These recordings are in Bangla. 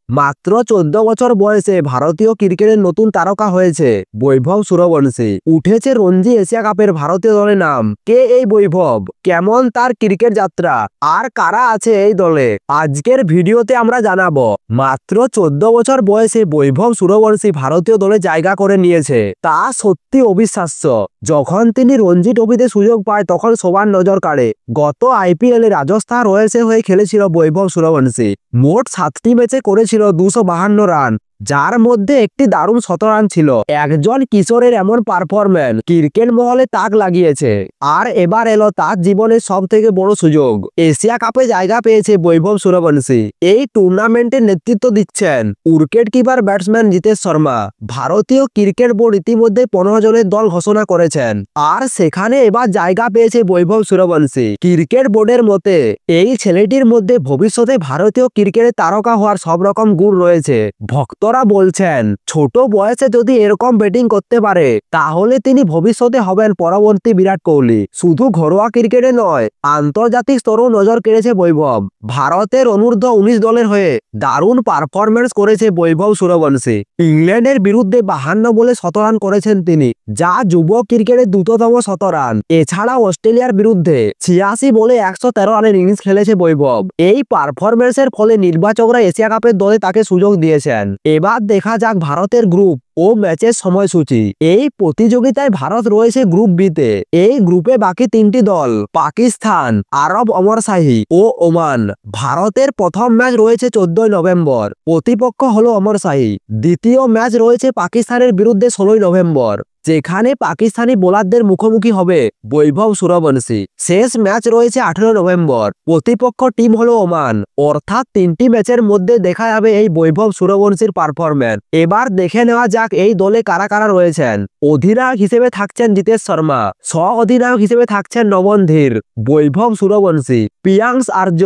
মাত্র 14 বছর বয়সে ভারতীয় ক্রিকেটের নতুন তারকা হয়েছে বৈভব সূর্যবংশী। উঠেছে রঞ্জি এশিয়া কাপের ভারতীয় দলের নাম। কে এই বৈভব, কেমন তার ক্রিকেট যাত্রা, আর কারা আছে এই দলে, আজকের ভিডিওতে আমরা জানাবো। মাত্র 14 বছর বয়সে বৈভব সূর্যবংশী ভারতীয় দলে জায়গা করে নিয়েছে, তা সত্যি অবিশ্বাস্য। যখন তিনি রঞ্জি ট্রফিতে সুযোগ পায় তখন সবার নজর কাড়ে। গত আইপিএলে রাজস্থান রয়্যালসের হয়ে খেলেছিল বৈভব সূর্যবংশী। মোট 7টি ম্যাচে করেছিল 252 রান, যার মধ্যে একটি দারুণ শতরান ছিল। একজন কিশোরের এমন পারফরম্যান্স ক্রিকেট মহলে তাক লাগিয়েছে। আর এবার এলো তার জীবনের সব থেকে বড় সুযোগ। এশিয়া কাপে জায়গা পেয়েছে বৈভব সূর্যবংশী। এই টুর্নামেন্টের নেতৃত্ব দিচ্ছেন wicket keeper batsman Jitesh Sharma. ভারতীয় ক্রিকেট বোর্ড ইতিমধ্যে 15 জনের দল ঘোষণা করেছেন, আর সেখানে এবার জায়গা পেয়েছে বৈভব সূর্যবংশী। ক্রিকেট বোর্ডের মতে এই ছেলেটির মধ্যে ভবিষ্যতে ভারতীয় ক্রিকেটে তারকা হওয়ার সব রকম গুণ রয়েছে। ভক্তরা বলছেন, ছোট বয়সে যদি এরকম ব্যাটিং করতে পারে তাহলে তিনি ভবিষ্যতে হবেন পরবর্তী বিরাট কোহলি। শুধু ঘরোয়া ক্রিকেটে নয়, আন্তর্জাতিক স্তরেও নজর কেড়েছে বৈভব। ভারতের অনূর্ধ্ব 19 দলের হয়ে দারুণ পারফরম্যান্স করেছে বৈভব সূর্যবংশী। ইংল্যান্ডের বিরুদ্ধে 52 বলে শতরান করেছেন তিনি, যা যুব ক্রিকেটের দ্রুততম শতরান। এছাড়া অস্ট্রেলিয়ার বিরুদ্ধে 86 বলে 113 রানের ইনিংস খেলেছে বৈভব। এই পারফরম্যান্সের ফলে নির্বাচকরা এশিয়া কাপের দলে তাকে সুযোগ দিয়েছেন। এবার দেখা যাক ভারতের গ্রুপ ও ম্যাচের সময়সূচি। এই প্রতিযোগিতায় ভারত রয়েছে গ্রুপ বিতে। এই গ্রুপে বাকি 3টি দল পাকিস্তান, আরব অমরশাহী ও ওমান। ভারতের প্রথম ম্যাচ রয়েছে 14 নভেম্বর, প্রতিপক্ষ হলো অমরশাহী। দ্বিতীয় ম্যাচ রয়েছে পাকিস্তানের বিরুদ্ধে 16 নভেম্বর, যেখানে পাকিস্তানি বোলারদের মুখোমুখি হবে বৈভব সূর্যবংশী। শেষ ম্যাচ রয়েছে 18 নভেম্বর, প্রতিপক্ষ টিম হলো ওমান। অর্থাৎ 3টি ম্যাচের মধ্যে দেখা যাবে এই বৈভব সূর্যবংশীর পারফরম্যান্স। এবার দেখে নেওয়া যাক এই দলে কারা কারা রয়েছেন। অধিনায়ক হিসেবে থাকছেন জিতেশ শর্মা, সহ অধিনায়ক হিসেবে থাকছেন নমন ধীর, বৈভব সূর্যবংশী, প্রিয়াংশ আর্য,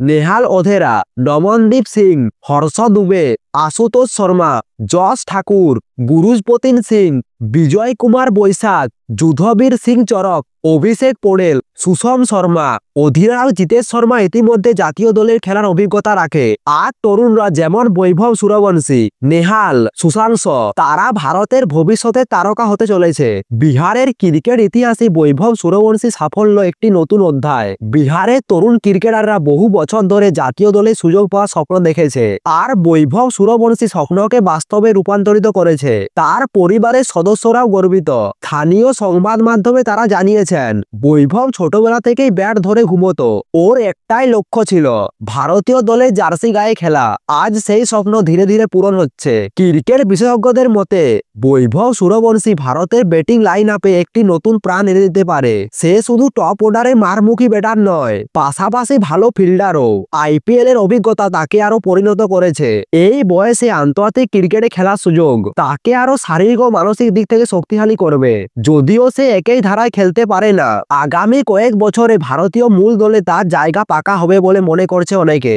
নেহাল ওধেরা, নমনদীপ সিং, হর্ষ দুবে, আশুতোষ শর্মা, যশ ঠাকুর, গুরুজপতিন সিং, বিজয় কুমার বৈশাখ, যুধবীর সিং চরক, অভিষেক পোড়েল, সুষম শর্মা। অধিনায়ক জিতেশ শর্মা ইতিমধ্যে জাতীয় দলের খেলার অভিজ্ঞতা রাখে। আর তরুণরা যেমন বৈভব সূর্যবংশী, নেহাল, সুশান্ত, তারা ভারতের ভবিষ্যতের তারকা হতে চলেছে। বিহারের ক্রিকেট ইতিহাসে বৈভব সূর্যবংশী সাফল্য একটি নতুন অধ্যায়। বিহারের তরুণ ক্রিকেটাররা বহু বছর ধরে জাতীয় দলে সুযোগ পাওয়ার স্বপ্ন দেখেছে, আর বৈভব সূর্যবংশী স্বপ্নকে বাস্তবে রূপান্তরিত করেছে। তার পরিবারের সদস্যরাও গর্বিত। স্থানীয় সংবাদ মাধ্যমে তারা জানিয়েছেন, বৈভব ছোটবেলা থেকেই ব্যাট ধরে ঘুমোতো। ওর একটাই লক্ষ্য ছিল ভারতীয় দলে জার্সি গায়ে খেলা। আজ সেই স্বপ্ন ধীরে ধীরে পূরণ হচ্ছে। ক্রিকেট বিশেষজ্ঞদের মতে বৈভব সূর্যবংশী ভারতের ব্যাটিং লাইন আপে একটি নতুন প্রাণ এনে দিতে পারে। সে শুধু টপ অর্ডারে মারমুখী ব্যাটার নয়, পাশাপাশি ভালো ফিল্ডারও। আইপিএল এর অভিজ্ঞতা তাকে আরো পরিণত করেছে। এই বয়সে আন্তর্জাতিক ক্রিকেটে খেলার সুযোগ তাকে আরো শারীরিক ও মানসিক দিক থেকে শক্তিশালী করবে। যদিও সে একই ধারায় খেলতে পারে না, আগামী কয়েক বছরে ভারতীয় মূল দলে তার জায়গা পাকা হবে বলে মনে করছে অনেকে।